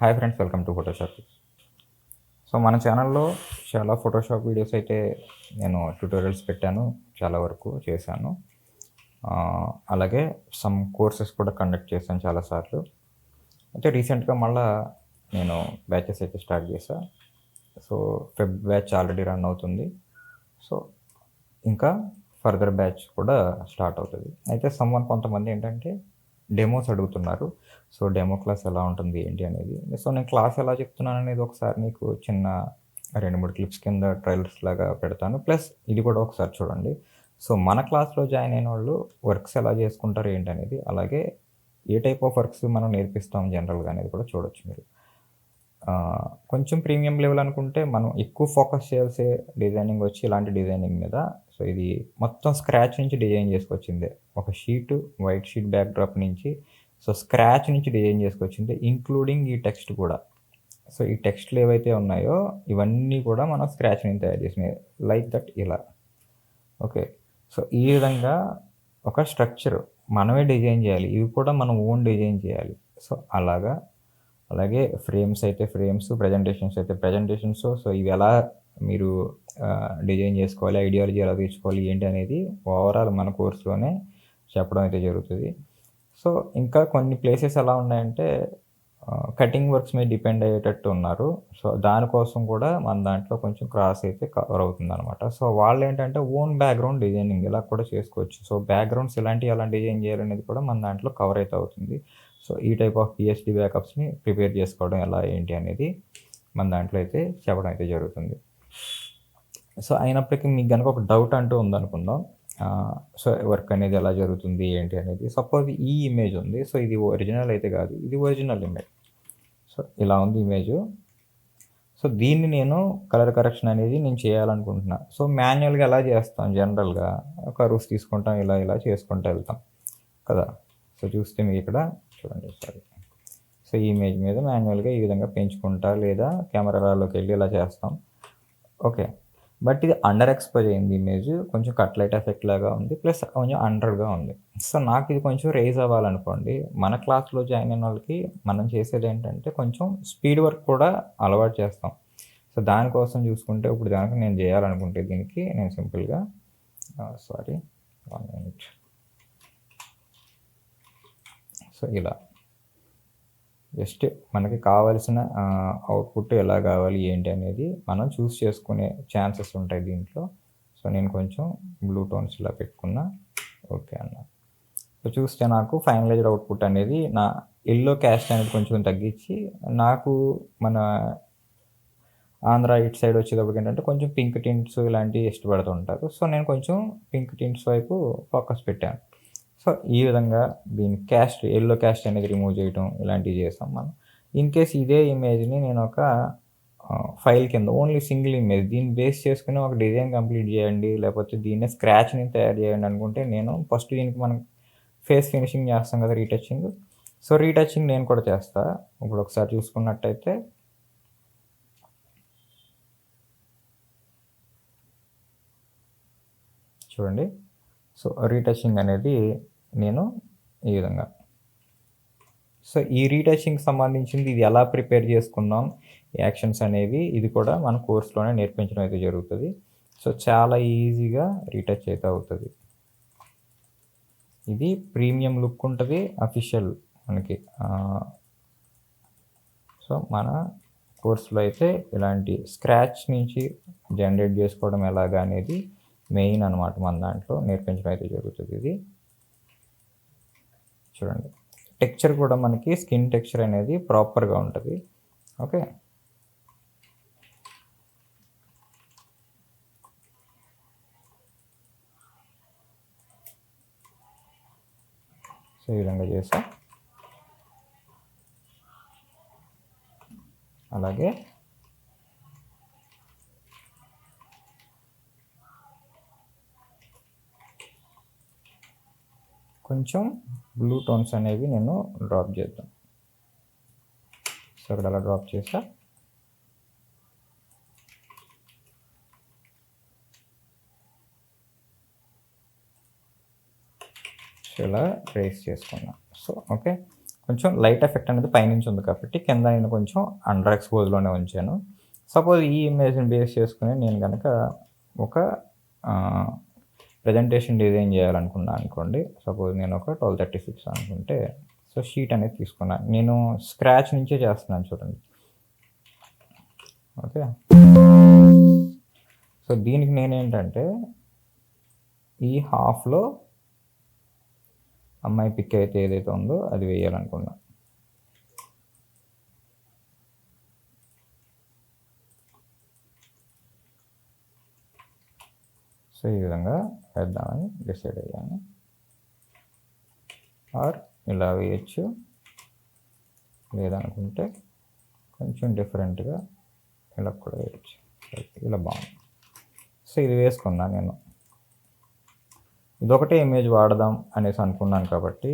Hi friends, welcome to Photoshop. So మన ఛానల్లో చాలా ఫోటోషాప్ వీడియోస్ అయితే నేను ట్యూటోరియల్స్ పెట్టాను, చాలా వరకు చేశాను. అలాగే సమ్ కోర్సెస్ కూడా కండక్ట్ చేశాను చాలాసార్లు. అయితే రీసెంట్గా మళ్ళా నేను బ్యాచెస్ అయితే స్టార్ట్ చేశా. So Feb batch already run అవుతుంది. సో ఇంకా ఫర్దర్ బ్యాచ్ కూడా స్టార్ట్ అవుతుంది. అయితే కొంతమంది ఏంటంటే డెమోస్ అడుగుతున్నారు. సో డెమో క్లాస్ ఎలా ఉంటుంది ఏంటి అనేది. సో నేను క్లాస్ ఎలా చెప్తున్నాను అనేది ఒకసారి మీకు చిన్న 2, 3 క్లిప్స్ కింద ట్రైలర్స్ లాగా పెడతాను. ప్లస్ ఇది కూడా ఒకసారి చూడండి. సో మన క్లాస్‌లో జాయిన్ అయినోళ్ళు వర్క్స్ ఎలా చేసుకుంటారు ఏంటనేది, అలాగే ఏ టైప్ ఆఫ్ వర్క్స్ మనం నేర్పిస్తాం జనరల్‌గా అనేది కూడా చూడొచ్చు మీరు. కొంచెం ప్రీమియం లెవెల్ అనుకుంటే మనం ఎక్కువ ఫోకస్ చేయాల్సే డిజైనింగ్ వచ్చి ఇలాంటి డిజైనింగ్ మీద. సో ఇది మొత్తం స్క్రాచ్ నుంచి డిజైన్ చేసుకొచ్చిందే. ఒక వైట్ షీట్ బ్యాక్‌డ్రాప్ నుంచి సో స్క్రాచ్ నుంచి డిజైన్ చేసుకొచ్చిందే, ఇంక్లూడింగ్ ఈ టెక్స్ట్ కూడా. సో ఈ టెక్స్ట్‌లు ఏవైతే ఉన్నాయో ఇవన్నీ కూడా మనం స్క్రాచ్ నుంచి తయారు చేసినయి. లైక్ దట్ ఇలా. ఓకే. సో ఈ విధంగా ఒక స్ట్రక్చర్ మనమే డిజైన్ చేయాలి. ఇవి కూడా మనం ఓన్ డిజైన్ చేయాలి. సో అలాగే ఫ్రేమ్స్ అయితే ఫ్రేమ్స్, ప్రెజెంటేషన్స్ అయితే ప్రెజెంటేషన్స్. సో ఇవి ఎలా మీరు డిజైన్ చేసుకోవాలి, ఐడియాలజీ ఎలా తెచ్చుకోవాలి ఏంటి అనేది ఓవరాల్ మన కోర్స్‌లోనే చెప్పడం అయితే జరుగుతుంది. సో ఇంకా కొన్ని ప్లేసెస్ ఎలా ఉన్నాయంటే కటింగ్ వర్క్స్ మీద డిపెండ్ అయ్యేటట్టు ఉన్నారు. సో దానికోసం కూడా మన దాంట్లో కొంచెం క్రాస్ అయితే కవర్ అవుతుందనమాట. సో వాళ్ళేంటంటే ఓన్ బ్యాక్‌గ్రౌండ్ డిజైనింగ్ ఇలా కూడా చేసుకోవచ్చు. సో బ్యాక్‌గ్రౌండ్స్ ఎలా డిజైన్ చేయాలనేది కూడా మన దాంట్లో కవర్ అయితే అవుతుంది. సో ఈ టైప్ ఆఫ్ పీహెచ్‌డీ బ్యాకప్స్‌ని ప్రిపేర్ చేసుకోవడం ఎలా ఏంటి అనేది మన దాంట్లో అయితే చెప్పడం అయితే జరుగుతుంది. సో అయినప్పటికీ మీకు గనుక ఒక డౌట్ అంటూ ఉందనుకుందాం. సో వర్క్ అనేది ఎలా జరుగుతుంది ఏంటి అనేది. సపోజ్ ఈ ఇమేజ్ ఉంది. సో ఇది ఒరిజినల్ అయితే కాదు. ఇది ఒరిజినల్ ఇమేజ్. సో ఇలా ఉంది ఇమేజు. సో దీన్ని నేను కలర్ కరెక్షన్ అనేది నేను చేయాలనుకుంటున్నా. సో మాన్యువల్‌గా ఎలా చేస్తాం జనరల్‌గా కర్వ్స్ తీసుకుంటాం, ఇలా చేసుకుంటూ వెళ్తాం కదా! సో చూస్తే మీకు ఇక్కడ చూడండి ఒకసారి. సో ఈ ఇమేజ్ మీద మాన్యువల్‌గా ఈ విధంగా పెంచుకుంటా లేదా కెమెరా రాలోకి వెళ్ళి ఇలా చేస్తాం. ఓకే. బట్ ఇది అండర్ ఎక్స్‌పోజ్ అయింది ఇమేజ్. కొంచెం కట్లైట్ ఎఫెక్ట్ లాగా ఉంది. ప్లస్ కొంచెం అండర్‌గా ఉంది. సో నాకు ఇది కొంచెం రైజ్ అవ్వాలనుకోండి, మన క్లాస్‌లో జాయిన్ అయిన వాళ్ళకి మనం చేసేదేంటంటే కొంచెం స్పీడ్ వర్క్ కూడా అలవాటు చేస్తాం. సో దానికోసం చూసుకుంటే ఇప్పుడు గనక నేను చేయాలనుకుంటే దీనికి నేను సింపుల్‌గా 1 మినిట్. సో ఇలా జస్ట్ మనకి కావాల్సిన అవుట్‌పుట్ ఎలా కావాలి ఏంటి అనేది మనం చూస్ చేసుకునే ఛాన్సెస్ ఉంటాయి దీంట్లో. సో నేను కొంచెం బ్లూ టోన్స్ ఇలా పెట్టుకున్నా. ఓకే అన్న. సో చూస్తే నాకు ఫైనలైజ్డ్ అవుట్‌పుట్ అనేది నా యెల్లో క్యాస్ట్ అనేది కొంచెం తగ్గించి నాకు మన ఆంధ్ర ఇటు సైడ్ వచ్చేటప్పటికి ఏంటంటే కొంచెం పింక్ టింట్స్ ఇలాంటివి ఇష్టపడుతూ ఉంటారు. సో నేను కొంచెం పింక్ టింట్స్ వైపు ఫోకస్ పెట్టాను. సో ఈ విధంగా దీని యెల్లో క్యాస్ట్ అనేది రిమూవ్ చేయటం ఇలాంటివి చేసాం మనం. ఇన్‌కేస్ ఇదే ఇమేజ్‌ని నేను ఒక ఫైల్ కింద ఓన్లీ సింగిల్ ఇమేజ్ దీన్ని బేస్ చేసుకొని ఒక డిజైన్ కంప్లీట్ చేయండి, లేకపోతే దీన్నే స్క్రాచ్ నుంచి తయారు చేయండి అనుకుంటే నేను ఫస్ట్ దీనికి మనం ఫేస్ ఫినిషింగ్ చేస్తాం కదా, రీటచింగ్. సో రీటచింగ్ నేను కూడా చేస్తా. ఇప్పుడు ఒకసారి చూసుకున్నట్టయితే చూడండి. సో రీటచింగ్ అనేది నేను ఈ విధంగా. సో ఈ రీటచింగ్‌కి సంబంధించింది ఇది ఎలా ప్రిపేర్ చేసుకున్నాం, యాక్షన్స్ అనేవి ఇది కూడా మన కోర్స్‌లోనే నేర్పించడం అయితే జరుగుతది. సో చాలా ఈజీగా రీటచ్ అయితే అవుతది. ఇది ప్రీమియం లుక్ ఉంటది. అఫీషియల్ మనకి. సో మన కోర్స్‌లో అయితే ఇలాంటి స్క్రాచ్ నుంచి జనరేట్ చేసుకోవడం ఎలాగా అనేది మెయిన్ అనమాట. మన దాంట్లో నేర్పించడం అయితే జరుగుతది ఇది. చూడండి. టెక్స్చర్ కూడా మనకి స్కిన్ టెక్స్చర్ అనేది ప్రాపర్‌గా ఉంటది. ఓకే. సో ఈ విధంగా చేసా. అలాగే కొంచెం బ్లూ టోన్స్ అనేవి నేను డ్రాప్ చేద్దాం. సో ఇక్కడ అలా డ్రాప్ చేసా. సో ఇలా ట్రేస్ చేసుకున్నా. So okay. కొంచెం లైట్ ఎఫెక్ట్ అనేది పైనుంచి ఉంది కాబట్టి కింద నేను కొంచెం అండర్ ఎక్స్‌పోజ్‌లోనే ఉంచాను. సపోజ్ ఈ ఇమేజ్‌ని బేస్ చేసుకొని నేను గనక ఒక ప్రెజెంటేషన్ డిజైన్ చేయాలనుకున్నా అనుకోండి. సపోజ్ నేను ఒక 1236 అనుకుంటే, సో, షీట్ అనేది తీసుకున్నా. నేను స్క్రాచ్ నుంచే చేస్తున్నాను చూడండి. ఓకే. సో, దీనికి నేనేంటంటే ఈ హాఫ్‌లో అమ్మాయి పిక్ అయితే ఏదైతే ఉందో అది వేయాలనుకున్నా. సో, ఈ విధంగా వేద్దామని డిసైడ్ అయ్యాను. ఆర్ ఇలా వేయచ్చు. లేదనుకుంటే కొంచెం డిఫరెంట్‌గా ఇలా కూడా వేయచ్చు. ఇలా బాగుంది. సో, ఇది వేసుకున్నా నేను. ఇదొకటే ఇమేజ్ వాడదాం అనేసి అనుకున్నాను కాబట్టి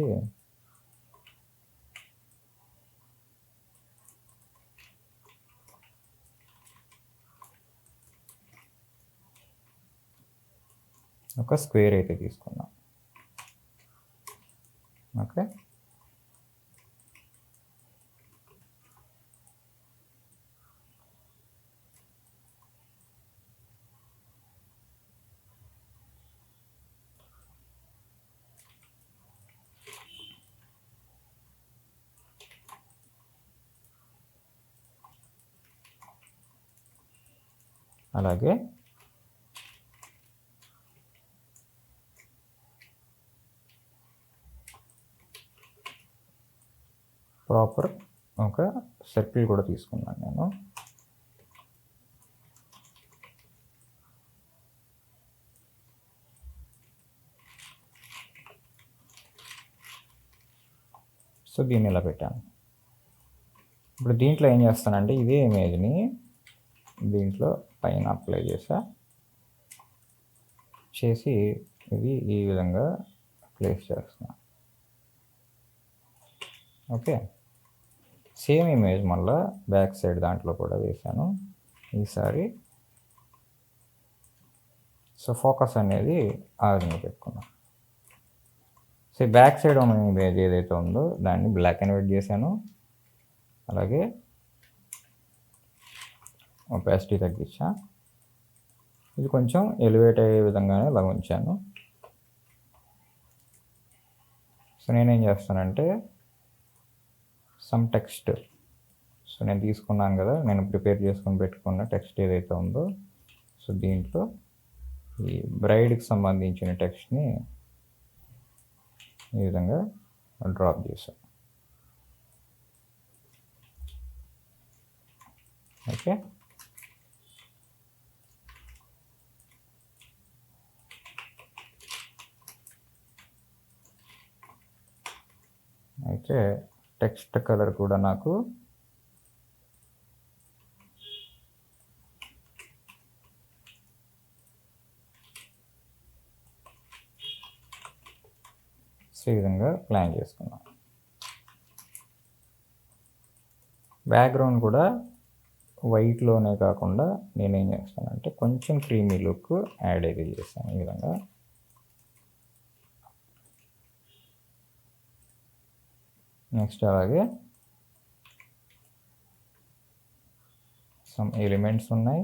ఒక స్క్వేర్ అయితే తీసుకున్నా. ఓకే. అలాగే ప్రాపర్ ఒక సర్కిల్ కూడా తీసుకున్నాను నేను. సో, దీన్ని ఇలా పెట్టాను. ఇప్పుడు దీంట్లో ఏం చేస్తానంటే ఇదే ఇమేజ్‌ని దీంట్లో పైన అప్లై చేసి ఇది ఈ విధంగా ప్లేస్ చేస్తున్నా. ఓకే. సేమ్ ఇమేజ్ మళ్ళా బ్యాక్ సైడ్ దాంట్లో కూడా వేసాను ఈసారి. సో, ఫోకస్ అనేది ఆ విధంగా పెట్టుకున్నాం. సో, బ్యాక్ సైడ్ ఉన్న ఇమేజ్ ఏదైతే ఉందో దాన్ని బ్లాక్ అండ్ వైట్ చేశాను. అలాగే ఒపాసిటీ తగ్గించా. ఇది కొంచెం ఎలివేట్ అయ్యే విధంగానే ఇలా ఉంచాను. సో, నేనేం చేస్తానంటే సమ్ టెక్స్ట్. సో, నేను తీసుకున్నాను కదా, నేను ప్రిపేర్ చేసుకొని పెట్టుకున్న టెక్స్ట్ ఏదైతే ఉందో, సో, దీంట్లో ఈ బ్రైడ్కి సంబంధించిన టెక్స్ట్ని ఈ విధంగా డ్రాప్ చేశాను. ఓకే. అయితే టెక్స్ట్ కలర్ కూడా నాకు ఈ విధంగా ప్లాన్ చేసుకున్నాం. బ్యాక్గ్రౌండ్ కూడా వైట్లోనే కాకుండా నేనేం చేస్తానంటే కొంచెం క్రీమీ లుక్ యాడ్ అయితే చేస్తాను ఈ విధంగా. నెక్స్ట్ అలాగే సమ్ ఎలిమెంట్స్ ఉన్నాయి,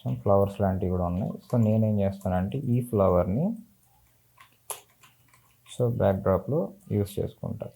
సమ్ ఫ్లవర్స్ లాంటివి కూడా ఉన్నాయి. సో, నేనేం చేస్తానంటే ఈ ఫ్లవర్ని సో బ్యాక్డ్రాప్లో యూస్ చేసుకుంటా.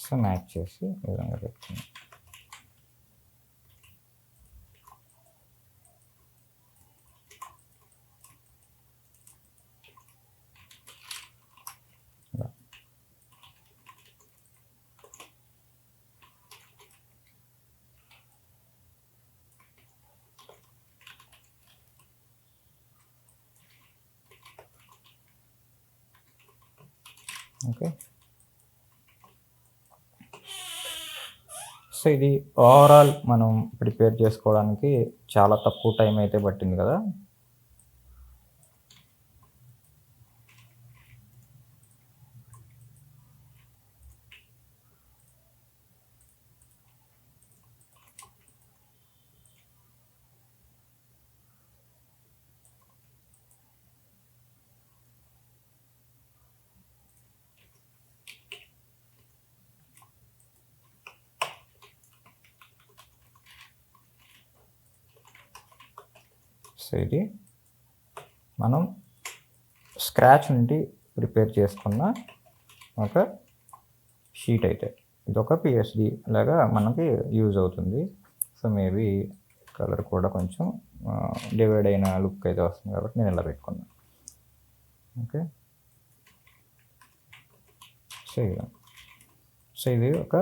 సో, మ్యాచ్ చేసి ఈ విధంగా పెట్టుకున్నాను. ఓకే. సో ఇది ఓవరాల్ మనం ప్రిపేర్ చేసుకోవడానికి చాలా తక్కువ టైం అయితే పట్టింది కదా. సో ఇది మనం స్క్రాచ్ నుండి ప్రిపేర్ చేసుకున్న ఒక షీట్ అయితే ఇది ఒక పిఎస్డి లాగా మనకి యూజ్ అవుతుంది. సో మేబీ కలర్ కూడా కొంచెం డివైడ్ అయిన లుక్ అయితే వస్తుంది కాబట్టి నేను ఇలా పెట్టుకున్నాను. ఓకే, సో ఇది ఒక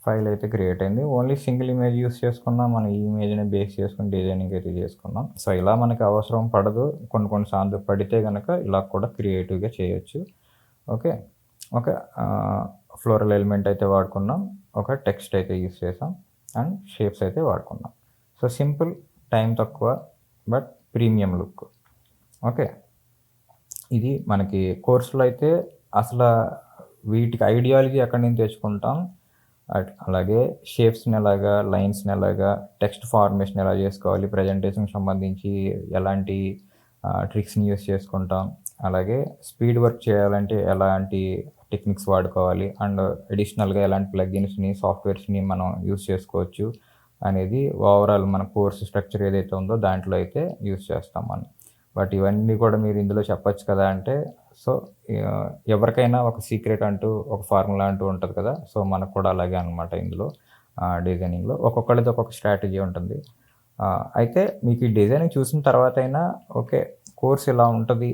ఫైల్ అయితే క్రియేట్ అయింది. ఓన్లీ సింగిల్ ఇమేజ్ యూస్ చేసుకున్నాం, మనం ఈ ఇమేజ్ని బేస్ చేసుకుని డిజైనింగ్ అయితే చేసుకున్నాం. సో ఇలా మనకి అవసరం పడదు, కొన్ని సార్లు పడితే కనుక ఇలా కూడా క్రియేటివ్గా చేయొచ్చు. ఓకే, ఒక ఫ్లోరల్ ఎలిమెంట్ అయితే వాడుకున్నాం, ఒక టెక్స్ట్ అయితే యూస్ చేసాం, అండ్ షేప్స్ అయితే వాడుకున్నాం. సో సింపుల్, టైం తక్కువ, బట్ ప్రీమియం లుక్. ఓకే, ఇది మనకి కోర్సులో అయితే అసలు వీటికి ఐడియాలజీ ఎక్కడి నుంచి తెచ్చుకుంటాం, అలాగే షేప్స్ని ఎలాగా, లైన్స్ని ఎలాగా, టెక్స్ట్ ఫార్మేషన్ ఎలా చేసుకోవాలి, ప్రజెంటేషన్కి సంబంధించి ఎలాంటి ట్రిక్స్ని యూస్ చేసుకుంటాం, అలాగే స్పీడ్ వర్క్ చేయాలంటే ఎలాంటి టెక్నిక్స్ వాడుకోవాలి, అండ్ అడిషనల్గా ఎలాంటి ప్లగిన్స్ని, సాఫ్ట్వేర్స్ని మనం యూస్ చేసుకోవచ్చు అనేది ఓవరాల్ మన కోర్సు స్ట్రక్చర్ ఏదైతే ఉందో దాంట్లో అయితే యూస్ చేస్తాం మనం. బట్ ఇవన్నీ కూడా మీరు ఇందులో చెప్పచ్చు కదా అంటే, సో ఎవరికైనా ఒక సీక్రెట్ అంటూ, ఒక ఫార్ములా అంటూ ఉంటుంది కదా. సో మనకు కూడా అలాగే అనమాట. ఇందులో డిజైనింగ్లో ఒక్కొక్కళ్ళది ఒక్కొక్క స్ట్రాటజీ ఉంటుంది. అయితే మీకు ఈ డిజైనింగ్ చూసిన తర్వాత అయినా ఓకే, కోర్స్ ఇలా ఉంటుంది,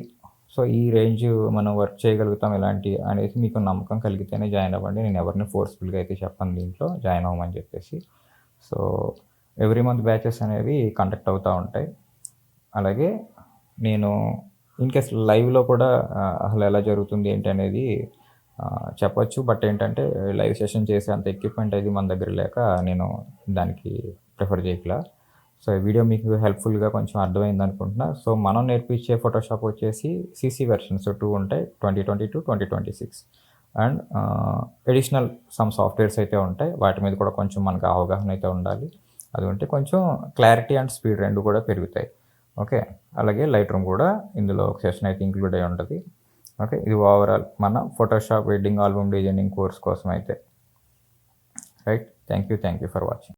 సో ఈ రేంజ్ మనం వర్క్ చేయగలుగుతాం ఇలాంటి అనేసి మీకు నమ్మకం కలిగితేనే జాయిన్ అవ్వండి. నేను ఎవరిని ఫోర్స్ఫుల్గా అయితే చెప్పను దీంట్లో జాయిన్ అవ్వమని చెప్పేసి. సో ఎవ్రీ మంత్ బ్యాచెస్ అనేవి కండక్ట్ అవుతూ ఉంటాయి. అలాగే నేను ఇన్కేస్ లైవ్లో కూడా అసలు ఎలా జరుగుతుంది ఏంటి అనేది చెప్పచ్చు. బట్ ఏంటంటే లైవ్ సెషన్ చేసే అంత ఎక్విప్మెంట్ అది మన దగ్గర లేక నేను దానికి ప్రిఫర్ చేయట్లా. సో ఈ వీడియో మీకు హెల్ప్ఫుల్గా కొంచెం అర్థమైంది అనుకుంటున్నా. సో మనం నేర్పించే ఫోటోషాప్ వచ్చేసి CC వెర్షన్స్ 2 ఉంటాయి, 2022, 2026. అండ్ అడిషనల్ సమ్ సాఫ్ట్వేర్స్ అయితే ఉంటాయి. వాటి మీద కూడా కొంచెం మనకు అవగాహన అయితే ఉండాలి. అది ఉంటే కొంచెం క్లారిటీ అండ్ స్పీడ్ రెండు కూడా పెరుగుతాయి. ఓకే, అలాగే లైట్ రూమ్ కూడా ఇందులో ఒక సెషన్ అయితే ఇంక్లూడ్ అయి ఉంటుంది. ఓకే, ఇది ఓవరాల్ మన Photoshop wedding album designing course కోసం అయితే. Right, thank you for watching.